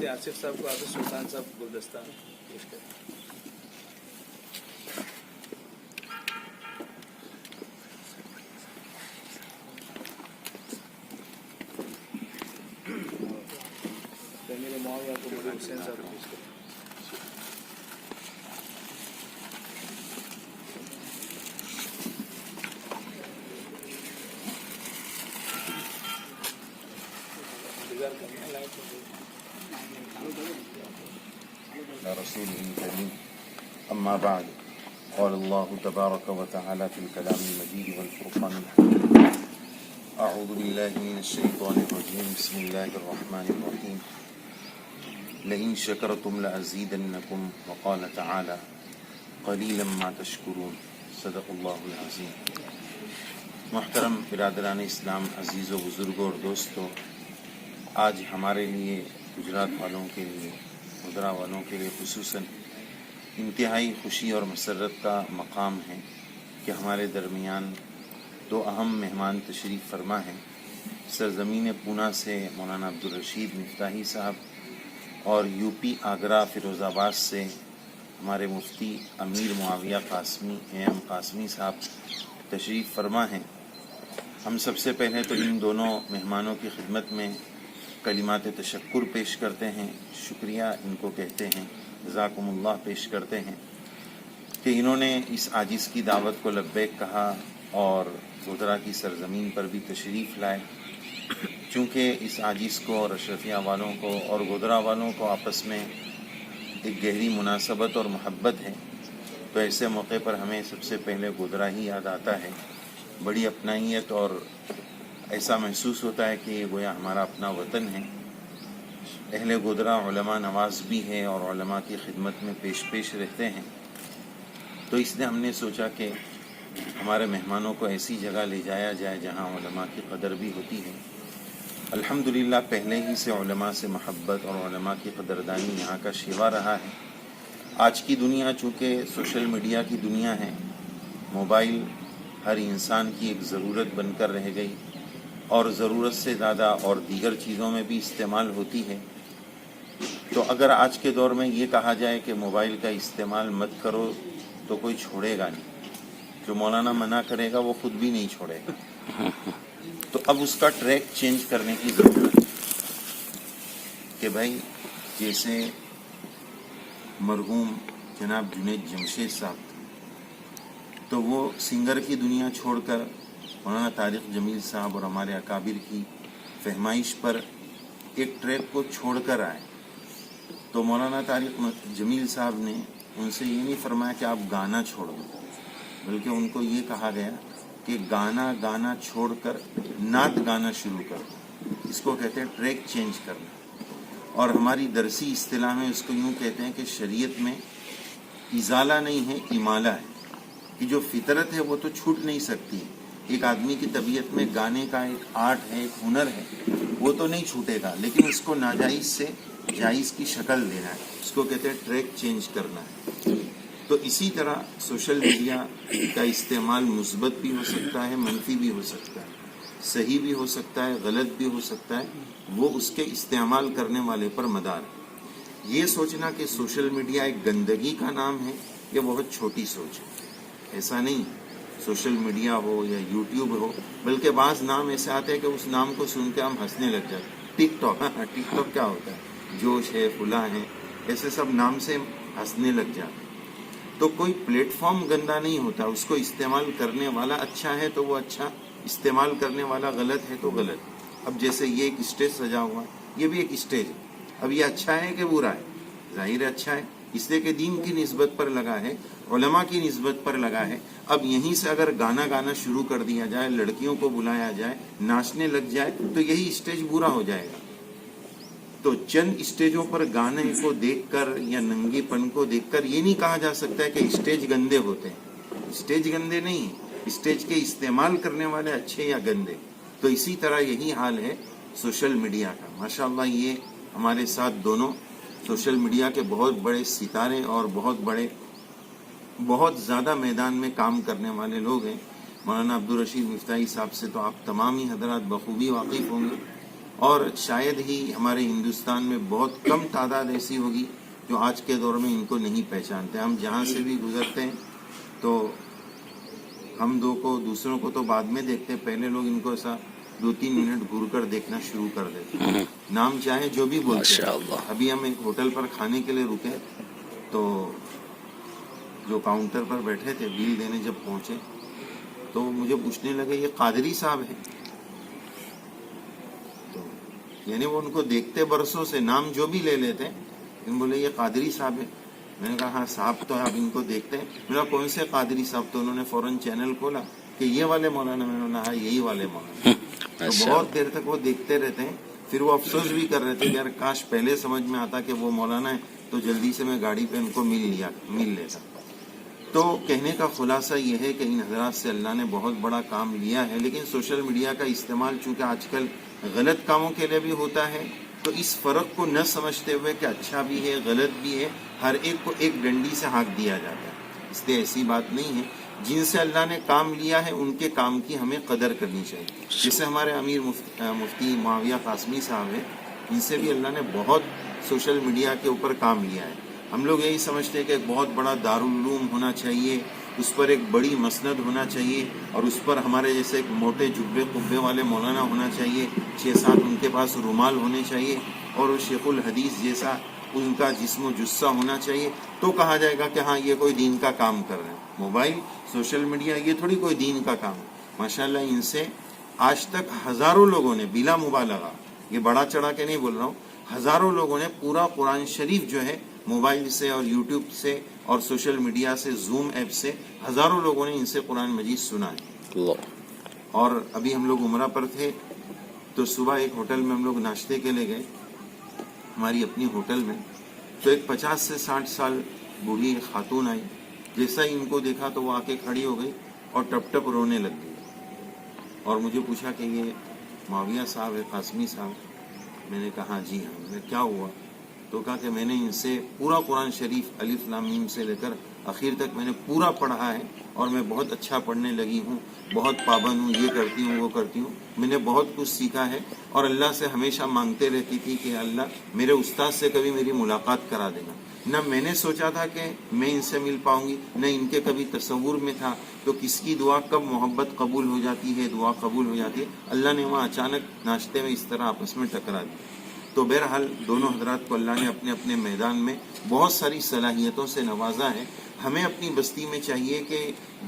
آصف صاحب کو عابد سلطان صاحب گلدستہ پیش کریں. معاویہ کو مولوی حسین صاحب کو پیش کریں. رسول الكريم أما بعد قال الله تبارك وتعالى في الكلام المجيد والفرقان الحميد أعوذ بالله من الشيطان الرجيم بسم الله الرحمن الرحيم لئن شكرتم لأزيدنكم وقال تعالى قليلا ما تشكرون صدق الله العظيم. محترم برادران اسلام، عزیز و بزرگوں اور دوستوں، آج ہمارے لیے گجرات والوں کے لیے، مدرا والوں کے لیے خصوصاً انتہائی خوشی اور مسرت کا مقام ہے کہ ہمارے درمیان دو اہم مہمان تشریف فرما ہیں. سرزمین پونا سے مولانا عبدالرشید مفتاحی صاحب اور یو پی آگرہ فیروز آباد سے ہمارے مفتی امیر معاویہ قاسمی ایم قاسمی صاحب تشریف فرما ہیں. ہم سب سے پہلے تو ان دونوں مہمانوں کی خدمت میں کلمات تشکر پیش کرتے ہیں، شکریہ ان کو کہتے ہیں، جزاکم اللہ پیش کرتے ہیں کہ انہوں نے اس عاجز کی دعوت کو لبیک کہا اور گودرا کی سرزمین پر بھی تشریف لائے. چونکہ اس عاجز کو اور اشرفیہ والوں کو اور گودرا والوں کو آپس میں ایک گہری مناسبت اور محبت ہے، تو ایسے موقع پر ہمیں سب سے پہلے گودرا ہی یاد آتا ہے. بڑی اپنائیت اور ایسا محسوس ہوتا ہے کہ یہ گویا ہمارا اپنا وطن ہے. اہل گودرا علماء نواز بھی ہے اور علماء کی خدمت میں پیش رہتے ہیں. تو اس لیے ہم نے سوچا کہ ہمارے مہمانوں کو ایسی جگہ لے جایا جائے جہاں علماء کی قدر بھی ہوتی ہے. الحمدللہ پہلے ہی سے علماء سے محبت اور علماء کی قدردانی یہاں کا شیوا رہا ہے. آج کی دنیا چونکہ سوشل میڈیا کی دنیا ہے، موبائل ہر انسان کی ایک ضرورت بن کر رہ گئی اور ضرورت سے زیادہ اور دیگر چیزوں میں بھی استعمال ہوتی ہے. تو اگر آج کے دور میں یہ کہا جائے کہ موبائل کا استعمال مت کرو تو کوئی چھوڑے گا نہیں. جو مولانا منع کرے گا وہ خود بھی نہیں چھوڑے گا. تو اب اس کا ٹریک چینج کرنے کی ضرورت ہے کہ بھائی جیسے مرحوم جناب جنید جمشید صاحب تو وہ سنگر کی دنیا چھوڑ کر مولانا طارق جمیل صاحب اور ہمارے اکابر کی فہمائش پر ایک ٹریک کو چھوڑ کر آئے. تو مولانا طارق جمیل صاحب نے ان سے یہ نہیں فرمایا کہ آپ گانا چھوڑ دو، بلکہ ان کو یہ کہا گیا کہ گانا چھوڑ کر نعت گانا شروع کر دو. اس کو کہتے ہیں ٹریک چینج کرنا. اور ہماری درسی اصطلاح میں اس کو یوں کہتے ہیں کہ شریعت میں ازالہ نہیں ہے، امالہ ہے، کہ جو فطرت ہے وہ تو چھوٹ نہیں سکتی. ایک آدمی کی طبیعت میں گانے کا ایک آرٹ ہے، ایک ہنر ہے، وہ تو نہیں چھوٹے گا، لیکن اس کو ناجائز سے جائز کی شکل دینا ہے. اس کو کہتے ہیں ٹریک چینج کرنا ہے. تو اسی طرح سوشل میڈیا کا استعمال مثبت بھی ہو سکتا ہے، منفی بھی ہو سکتا ہے، صحیح بھی ہو سکتا ہے، غلط بھی ہو سکتا ہے. وہ اس کے استعمال کرنے والے پر مدار ہے. یہ سوچنا کہ سوشل میڈیا ایک گندگی کا نام ہے، یہ بہت چھوٹی سوچ ہے. ایسا نہیں ہے سوشل میڈیا ہو یا یوٹیوب ہو، بلکہ بعض نام ایسے آتے ہیں کہ اس نام کو سن کے ہم ہنسنے لگ جاتے ہیں. ٹک ٹاک کیا ہوتا ہے، جوش ہے، فلاں ہے، ایسے سب نام سے ہنسنے لگ جاتے ہیں. تو کوئی پلیٹ فارم گندا نہیں ہوتا، اس کو استعمال کرنے والا اچھا ہے تو وہ اچھا، استعمال کرنے والا غلط ہے تو غلط. اب جیسے یہ ایک اسٹیج سجا ہوا ہے، یہ بھی ایک اسٹیج ہے. اب یہ اچھا ہے کہ برا ہے؟ ظاہر اچھا ہے، اس لیے کہ دین کی نسبت پر لگا ہے، علماء کی نسبت پر لگا ہے. اب یہیں سے اگر گانا شروع کر دیا جائے، لڑکیوں کو بلایا جائے، ناچنے لگ جائے، تو یہی اسٹیج برا ہو جائے گا. تو چند اسٹیجوں پر گانے کو دیکھ کر یا ننگی پن کو دیکھ کر یہ نہیں کہا جا سکتا ہے کہ اسٹیج گندے ہوتے ہیں. اسٹیج گندے نہیں ہیں، اسٹیج کے استعمال کرنے والے اچھے یا گندے. تو اسی طرح یہی حال ہے سوشل میڈیا کا. ماشاءاللہ یہ ہمارے ساتھ دونوں سوشل میڈیا کے بہت بڑے ستارے اور بہت زیادہ میدان میں کام کرنے والے لوگ ہیں. مولانا عبدالرشید مفتاحی صاحب سے تو آپ تمام ہی حضرات بخوبی واقف ہوں گے، اور شاید ہی ہمارے ہندوستان میں بہت کم تعداد ایسی ہوگی جو آج کے دور میں ان کو نہیں پہچانتے. ہم جہاں سے بھی گزرتے ہیں تو ہم دو کو دوسروں کو تو بعد میں دیکھتے ہیں، پہلے لوگ ان کو ایسا 2-3 منٹ گھور کر دیکھنا شروع کر دیتے، نام چاہے جو بھی بولتے ہیں. ابھی ہم ایک ہوٹل پر کھانے کے لیے رکے تو جو کاؤنٹر پر بیٹھے تھے بل دینے جب پہنچے تو مجھے پوچھنے لگے یہ قادری صاحب ہیں. تو یعنی وہ ان کو دیکھتے برسوں سے، نام جو بھی لے لیتے، ان بولے یہ قادری صاحب ہیں. میں نے کہا ہاں صاحب تو آپ ان کو دیکھتے ہیں. میرا کون سے قادری صاحب؟ تو انہوں نے فوراً چینل کھولا کہ یہ والے مولانا. میں نے کہا یہی والے مولانا. تو بہت دیر تک وہ دیکھتے رہتے ہیں، پھر وہ افسوس بھی کر رہے تھے کہ یار کاش پہلے سمجھ میں آتا کہ وہ مولانا ہے تو جلدی سے میں گاڑی پہ ان کو مل لیتا. تو کہنے کا خلاصہ یہ ہے کہ ان حضرات سے اللہ نے بہت بڑا کام لیا ہے، لیکن سوشل میڈیا کا استعمال چونکہ آج کل غلط کاموں کے لیے بھی ہوتا ہے تو اس فرق کو نہ سمجھتے ہوئے کہ اچھا بھی ہے غلط بھی ہے، ہر ایک کو ایک ڈنڈی سے ہانک دیا جاتا ہے. اس لیے ایسی بات نہیں ہے. جن سے اللہ نے کام لیا ہے ان کے کام کی ہمیں قدر کرنی چاہیے. جیسے ہمارے امیر مفتی معاویہ قاسمی صاحب ہیں، ان سے بھی اللہ نے بہت سوشل میڈیا کے اوپر کام لیا ہے. ہم لوگ یہی سمجھتے ہیں کہ ایک بہت بڑا دارالعلوم ہونا چاہیے، اس پر ایک بڑی مسند ہونا چاہیے، اور اس پر ہمارے جیسے ایک موٹے جبے قبے والے مولانا ہونا چاہیے، 6-7 ان کے پاس رومال ہونے چاہیے، اور شیخ الحدیث جیسا ان کا جسم و جثہ ہونا چاہیے، تو کہا جائے گا کہ ہاں یہ کوئی دین کا کام کر رہے ہیں. موبائل، سوشل میڈیا، یہ تھوڑی کوئی دین کا کام ہے. ماشاءاللہ ان سے آج تک ہزاروں لوگوں نے بلا مبالغہ، یہ بڑا چڑھا کے نہیں بول رہا ہوں، ہزاروں لوگوں نے پورا قرآن شریف جو ہے موبائل سے اور یوٹیوب سے اور سوشل میڈیا سے، زوم ایپ سے، ہزاروں لوگوں نے ان سے قرآن مجید سنا ہے. اور ابھی ہم لوگ عمرہ پر تھے تو صبح ایک ہوٹل میں ہم لوگ ناشتے کے لیے گئے، ہماری اپنی ہوٹل میں. تو ایک 50 سے 60 سال بوڑھی خاتون آئی. جیسا ہی ان کو دیکھا تو وہ آ کے کھڑی ہو گئی اور ٹپ ٹپ رونے لگ گئی، اور مجھے پوچھا کہ یہ معاویہ صاحب ہے، قاسمی صاحب؟ میں نے کہا جی ہاں. میں کیا ہوا؟ تو کہا کہ میں نے ان سے پورا قرآن شریف الف لام میم سے لے کر اخیر تک میں نے پورا پڑھا ہے، اور میں بہت اچھا پڑھنے لگی ہوں، بہت پابند ہوں، یہ کرتی ہوں وہ کرتی ہوں. میں نے بہت کچھ سیکھا ہے، اور اللہ سے ہمیشہ مانگتے رہتی تھی کہ اللہ میرے استاد سے کبھی میری ملاقات کرا دینا. نہ میں نے سوچا تھا کہ میں ان سے مل پاؤں گی، نہ ان کے کبھی تصور میں تھا. تو کس کی دعا کب محبت قبول ہو جاتی ہے، دعا قبول ہو جاتی ہے، اللہ نے وہاں اچانک ناشتے میں اس طرح آپس میں ٹکرا دیا. تو بہرحال دونوں حضرات کو اللہ نے اپنے اپنے میدان میں بہت ساری صلاحیتوں سے نوازا ہے. ہمیں اپنی بستی میں چاہیے کہ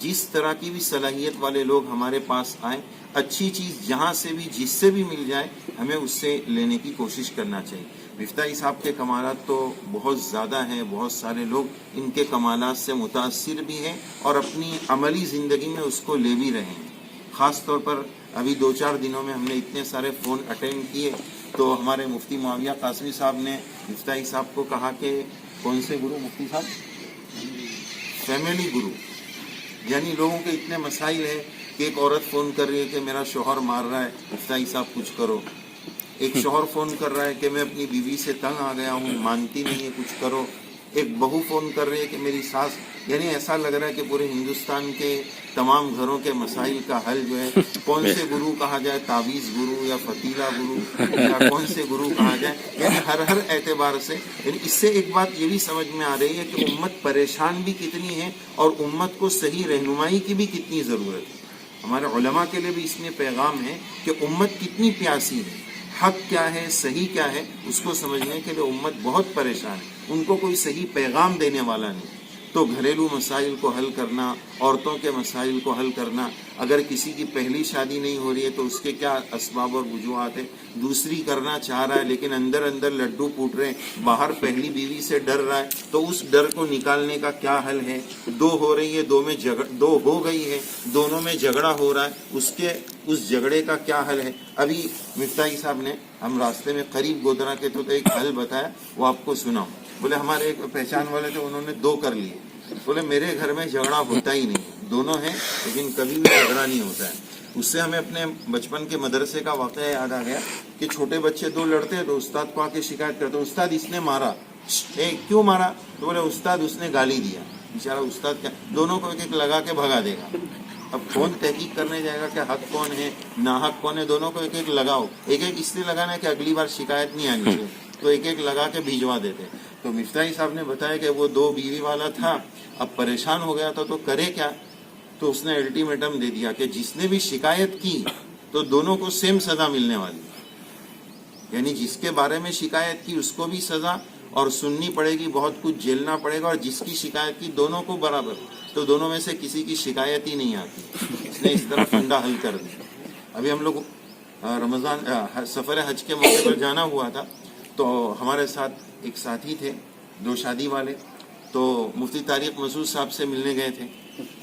جس طرح کی بھی صلاحیت والے لوگ ہمارے پاس آئیں، اچھی چیز جہاں سے بھی جس سے بھی مل جائے ہمیں اس سے لینے کی کوشش کرنا چاہیے. مفتاحی صاحب کے کمالات تو بہت زیادہ ہیں، بہت سارے لوگ ان کے کمالات سے متاثر بھی ہیں اور اپنی عملی زندگی میں اس کو لے بھی رہے ہیں. خاص طور پر ابھی 2-4 دنوں میں ہم نے اتنے سارے فون اٹینڈ کیے تو ہمارے مفتی معاویہ قاسمی صاحب نے مفتاحی صاحب کو کہا کہ کون سے گرو مفتی صاحب؟ فیملی گرو. یعنی لوگوں کے اتنے مسائل ہیں کہ ایک عورت فون کر رہی ہے کہ میرا شوہر مار رہا ہے، مفتاحی صاحب کچھ کرو. ایک شوہر فون کر رہا ہے کہ میں اپنی بیوی سے تنگ آ گیا ہوں، مانتی نہیں ہے، کچھ کرو. ایک بہو فون کر رہی ہے کہ میری ساس. یعنی ایسا لگ رہا ہے کہ پورے ہندوستان کے تمام گھروں کے مسائل کا حل جو ہے کون سے گرو کہا جائے، تعویذ گرو یا فتیلہ گرو یا کون سے گرو کہا جائے، یعنی ہر اعتبار سے. یعنی اس سے ایک بات یہ بھی سمجھ میں آ رہی ہے کہ امت پریشان بھی کتنی ہے اور امت کو صحیح رہنمائی کی بھی کتنی ضرورت ہے. ہمارے علماء کے لیے بھی اس میں پیغام ہے کہ امت کتنی پیاسی ہے، حق کیا ہے، صحیح کیا ہے، اس کو سمجھنے کے لیے امت بہت پریشان ہے. ان کو کوئی صحیح پیغام دینے والا نہیں. تو گھریلو مسائل کو حل کرنا، عورتوں کے مسائل کو حل کرنا، اگر کسی کی پہلی شادی نہیں ہو رہی ہے تو اس کے کیا اسباب اور وجوہات ہیں، دوسری کرنا چاہ رہا ہے لیکن اندر اندر لڈو پھوٹ رہے ہیں، باہر پہلی بیوی سے ڈر رہا ہے تو اس ڈر کو نکالنے کا کیا حل ہے. 2 ہو رہی ہے، 2 ہو گئی ہے، دونوں میں جھگڑا ہو رہا ہے، اس جھگڑے کا کیا حل ہے. ابھی مفتاحی صاحب نے ہم راستے میں قریب گودرا کے تو ایک حل بتایا، وہ آپ کو سناؤں. بولے ہمارے ایک پہچان والے تھے، انہوں نے 2 کر لیے. بولے میرے گھر میں جھگڑا ہوتا ہی نہیں، دونوں ہیں لیکن کبھی بھی جھگڑا نہیں ہوتا ہے. اس سے ہمیں اپنے بچپن کے مدرسے کا واقعہ یاد آ گیا کہ چھوٹے بچے 2 لڑتے ہیں تو استاد کو آ کے شکایت کرتے، استاد اس نے مارا. کیوں مارا؟ تو بولے استاد اس نے گالی دیا. بیچارہ استاد کیا، دونوں کو ایک ایک لگا کے بھگا دے گا. اب کون تحقیق کرنے جائے گا کہ حق کون ہے ناحق کون ہے؟ دونوں کو ایک ایک لگاؤ. ایک ایک اس لیے لگانا ہے کہ اگلی بار شکایت نہیں آنی چاہیے، تو ایک ایک لگا کے بھیجوا دیتے. تو مفتاحی صاحب نے بتایا کہ وہ 2 بیوی والا تھا، اب پریشان ہو گیا تھا تو کرے کیا. تو اس نے الٹیمیٹم دے دیا کہ جس نے بھی شکایت کی تو دونوں کو سیم سزا ملنے والی، یعنی جس کے بارے میں شکایت کی اس کو بھی سزا اور سننی پڑے گی، بہت کچھ جھیلنا پڑے گا، اور جس کی شکایت کی دونوں کو برابر. تو دونوں میں سے کسی کی شکایت ہی نہیں آتی. اس نے اس طرح فنڈا حل کر دی. ابھی ہم لوگ رمضان سفر حج کے موقع پر جانا ہوا تھا، تو ہمارے ساتھ ایک ساتھی تھے 2 شادی والے، تو مفتی طارق مسعود صاحب سے ملنے گئے تھے.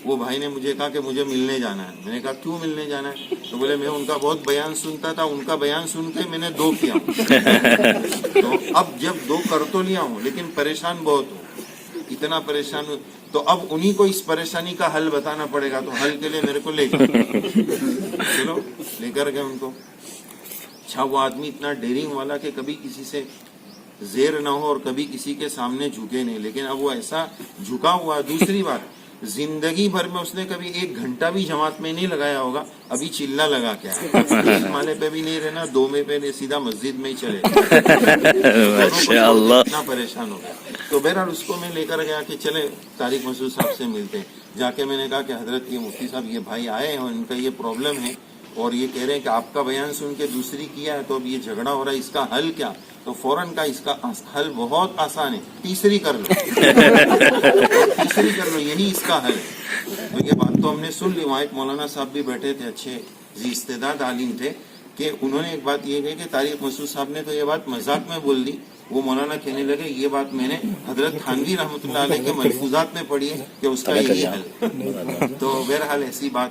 وہ بھائی نے مجھے کہا کہ مجھے ملنے جانا ہے. میں نے کہا کیوں ملنے جانا ہے؟ تو بولے میں ان کا بہت بیان سنتا تھا، ان کا بیان سن کے میں نے 2 کیا ہوں. تو اب جب 2 کر تو لیا ہوں لیکن پریشان بہت ہوں، اتنا پریشان ہوں. تو اب انہی کو اس پریشانی کا حل بتانا پڑے گا، تو حل کے لیے میرے کو لے جاؤ. چلو لے کر گئے ان کو. اچھا وہ آدمی اتنا ڈیرنگ والا کہ کبھی کسی سے زیر نہ ہو اور کبھی کسی کے سامنے جھکے نہیں، لیکن اب وہ ایسا جھکا ہوا. دوسری بات، زندگی بھر میں اس نے کبھی 1 گھنٹہ بھی جماعت میں نہیں لگایا ہوگا، ابھی چلا لگا کے آیا. 1 مالے پہ بھی نہیں رہنا، 2 میں پہ سیدھا مسجد میں ہی چلے. اتنا پریشان ہو گیا. تو بہرحال اس کو میں لے کر گیا کہ چلے طارق مسعود صاحب سے ملتے ہیں. جا کے میں نے کہا کہ حضرت یہ مفتی صاحب یہ بھائی آئے ہیں اور ان کا یہ پرابلم ہے اور یہ کہہ رہے ہیں کہ آپ کا بیان سن کے دوسری کیا ہے، تو اب یہ جھگڑا ہو رہا ہے، اس کا حل کیا؟ تو فوراً کا اس کا حل بہت آسان ہے، تیسری کر لو. تیسری کر لو، یہی اس کا حل ہے. تو یہ بات تو ہم نے سن لی. وہاں ایک مولانا صاحب بھی بیٹھے تھے، اچھے ذی استعداد عالم تھے، کہ انہوں نے ایک بات یہ کہی کہ طارق مسعود صاحب نے تو یہ بات مذاق میں بول دی. وہ مولانا کہنے لگے یہ بات میں نے حضرت تھانوی رحمۃ اللہ علیہ کے ملفوظات میں پڑھی ہے کہ اس کا یہی حل ہے. تو بہرحال ایسی بات